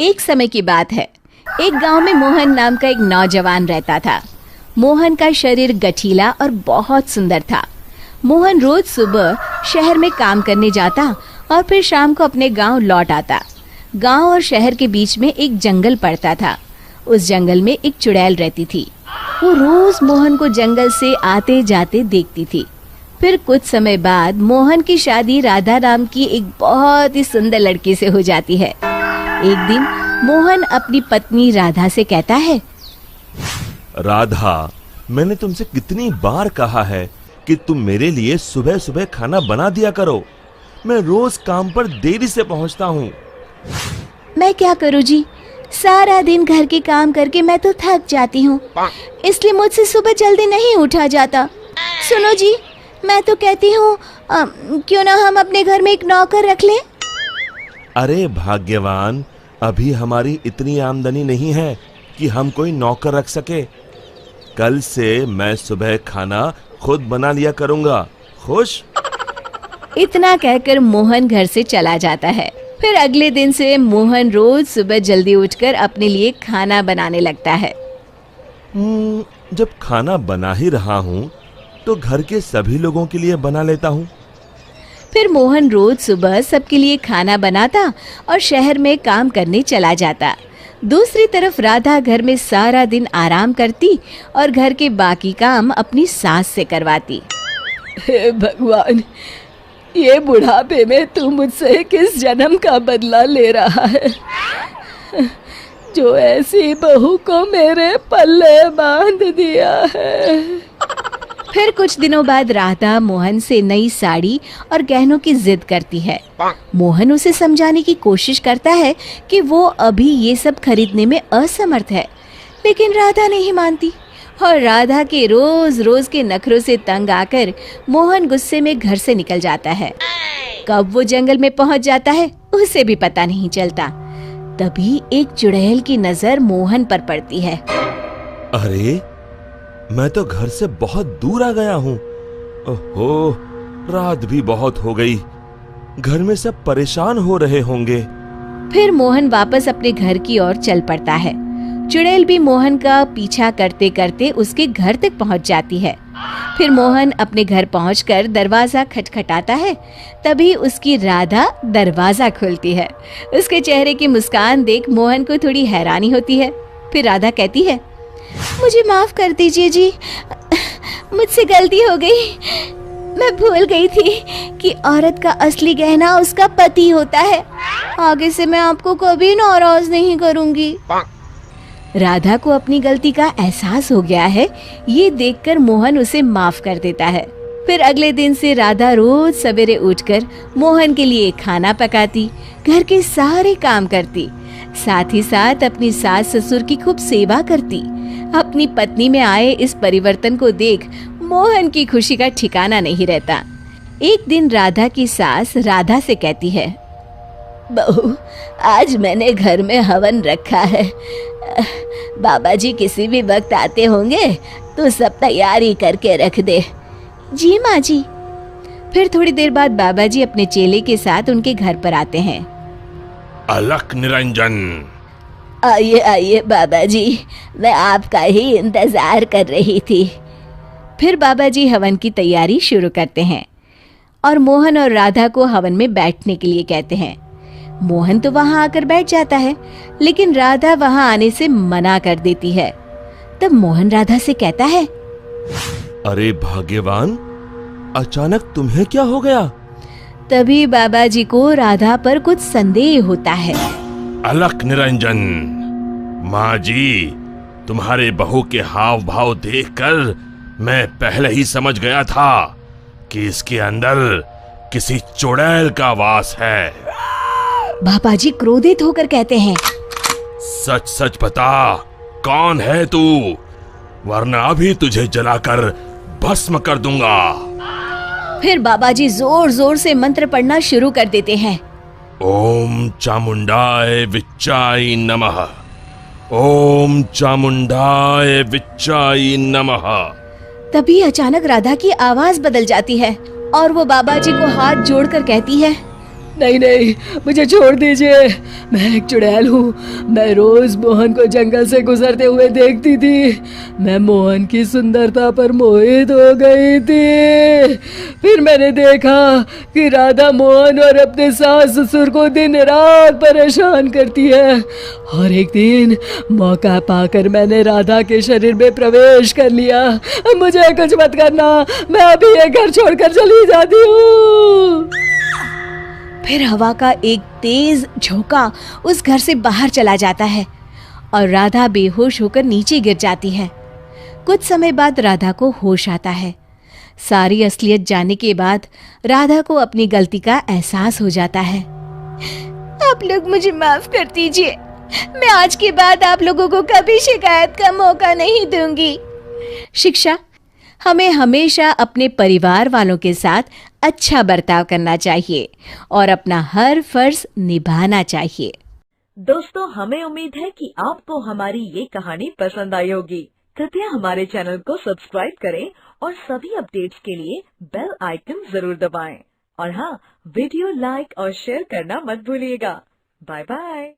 एक समय की बात है। एक गांव में मोहन नाम का एक नौजवान रहता था। मोहन का शरीर गठीला और बहुत सुंदर था। मोहन रोज सुबह शहर में काम करने जाता और फिर शाम को अपने गांव लौट आता। गांव और शहर के बीच में एक जंगल पड़ता था। उस जंगल में एक चुड़ैल रहती थी। वो रोज मोहन को जंगल से आते जाते देखती थी। फिर कुछ समय बाद मोहन की शादी राधा नाम की एक बहुत ही सुंदर लड़की से हो जाती है। एक दिन मोहन अपनी पत्नी राधा से कहता है, राधा, मैंने तुमसे कितनी बार कहा है कि तुम मेरे लिए सुबह सुबह खाना बना दिया करो। मैं रोज काम पर देरी से पहुंचता हूँ। मैं क्या करूँ जी, सारा दिन घर के काम करके मैं तो थक जाती हूँ, इसलिए मुझसे सुबह जल्दी नहीं उठा जाता। सुनो जी, मैं तो कहती हूँ क्यों ना हम अपने घर में एक नौकर रख लें। अरे भाग्यवान, अभी हमारी इतनी आमदनी नहीं है कि हम कोई नौकर रख सके। कल से मैं सुबह खाना खुद बना लिया करूँगा। खुश? इतना कहकर मोहन घर से चला जाता है। फिर अगले दिन से मोहन रोज सुबह जल्दी उठकर अपने लिए खाना बनाने लगता है। जब खाना बना ही रहा हूँ तो घर के सभी लोगों के लिए बना लेता हूँ। फिर मोहन रोज सुबह सबके लिए खाना बनाता और शहर में काम करने चला जाता। दूसरी तरफ राधा घर में सारा दिन आराम करती और घर के बाकी काम अपनी सास से करवाती। हे भगवान, ये बुढ़ापे में तू मुझसे किस जन्म का बदला ले रहा है, जो ऐसी बहू को मेरे पल्ले बांध दिया है। फिर कुछ दिनों बाद राधा मोहन से नई साड़ी और गहनों की जिद करती है। मोहन उसे समझाने की कोशिश करता है कि वो अभी ये सब खरीदने में असमर्थ है, लेकिन राधा नहीं मानती और राधा के रोज रोज के नखरों से तंग आकर मोहन गुस्से में घर से निकल जाता है। कब वो जंगल में पहुंच जाता है उसे भी पता नहीं चलता। तभी एक चुड़ैल की नजर मोहन पर पड़ती है। अरे, मैं तो घर से बहुत दूर आ गया हूँ। ओहो, रात भी बहुत हो गई। घर में सब परेशान हो रहे होंगे। फिर मोहन वापस अपने घर की ओर चल पड़ता है। चुड़ैल भी मोहन का पीछा करते करते उसके घर तक पहुंच जाती है। फिर मोहन अपने घर पहुंचकर दरवाजा खटखटाता है। तभी उसकी राधा दरवाजा खोलती है। उसके चेहरे की मुस्कान देख मोहन को थोड़ी हैरानी होती है। फिर राधा कहती है, मुझे माफ कर दीजिए जी, मुझसे गलती हो गई। मैं भूल गई थी कि औरत का असली गहना उसका पति होता है। आगे से मैं आपको कभी नाराज नहीं करूंगी। राधा को अपनी गलती का एहसास हो गया है। ये देखकर मोहन उसे माफ कर देता है। फिर अगले दिन से राधा रोज सवेरे उठकर मोहन के लिए खाना पकाती, घर के सारे काम करती, साथ ही साथ अपनी सास ससुर की खूब सेवा करती। अपनी पत्नी में आए इस परिवर्तन को देख मोहन की खुशी का ठिकाना नहीं रहता। एक दिन राधा की सास राधा से कहती है, बहू, आज मैंने घर में हवन रखा है। बाबा जी किसी भी वक्त आते होंगे तो सब तैयारी करके रख दे। जी माँ जी। फिर थोड़ी देर बाद बाबा जी अपने चेले के साथ उनके घर पर आते हैं। अलख निरंजन, आइए आइए बाबा जी, मैं आपका ही इंतजार कर रही थी। फिर बाबा जी हवन की तैयारी शुरू करते हैं और मोहन और राधा को हवन में बैठने के लिए कहते हैं। मोहन तो वहां आकर बैठ जाता है, लेकिन राधा वहां आने से मना कर देती है। तब मोहन राधा से कहता है, अरे भाग्यवान, अचानक तुम्हें क्या हो गया? तभी बाबा जी को राधा पर कुछ संदेह होता है। अलख निरंजन, माँ जी, तुम्हारे बहू के हाव भाव देखकर मैं पहले ही समझ गया था कि इसके अंदर किसी चुड़ैल का वास है। बाबा जी क्रोधित होकर कहते हैं, सच सच बता, कौन है तू, वरना अभी तुझे जलाकर भस्म कर दूंगा। फिर बाबा जी जोर जोर से मंत्र पढ़ना शुरू कर देते हैं। ओम चामुंडाय विच्चाय नमः, ओम चामुंडाय विच्चाय नमः। तभी अचानक राधा की आवाज बदल जाती है और वो बाबा जी को हाथ जोड़कर कहती है, नहीं नहीं, मुझे छोड़ दीजिए। मैं एक चुड़ैल हूँ। मैं रोज मोहन को जंगल से गुजरते हुए देखती थी। मैं मोहन की सुंदरता पर मोहित हो गई थी। फिर मैंने देखा कि राधा मोहन और अपने सास ससुर को दिन रात परेशान करती है, और एक दिन मौका पाकर मैंने राधा के शरीर में प्रवेश कर लिया। मुझे कुछ मत करना, मैं अभी ये घर छोड़कर चली जाती हूँ। फिर हवा का एक तेज झोंका उस घर से बाहर चला जाता है और राधा बेहोश होकर नीचे गिर जाती है। कुछ समय बाद राधा को होश आता है। सारी असलियत जानने के बाद राधा को अपनी गलती का एहसास हो जाता है। आप लोग मुझे माफ कर दीजिए। मैं आज के बाद आप लोगों को कभी शिकायत का मौका नहीं दूंगी। शिक्षा, हमें हमेशा अपने परिवार वालों के साथ अच्छा बर्ताव करना चाहिए और अपना हर फर्ज निभाना चाहिए। दोस्तों, हमें उम्मीद है कि आपको हमारी ये कहानी पसंद आई होगी। कृपया हमारे चैनल को सब्सक्राइब करें और सभी अपडेट्स के लिए बेल आइकन जरूर दबाएं। और हाँ, वीडियो लाइक और शेयर करना मत भूलिएगा। Bye bye.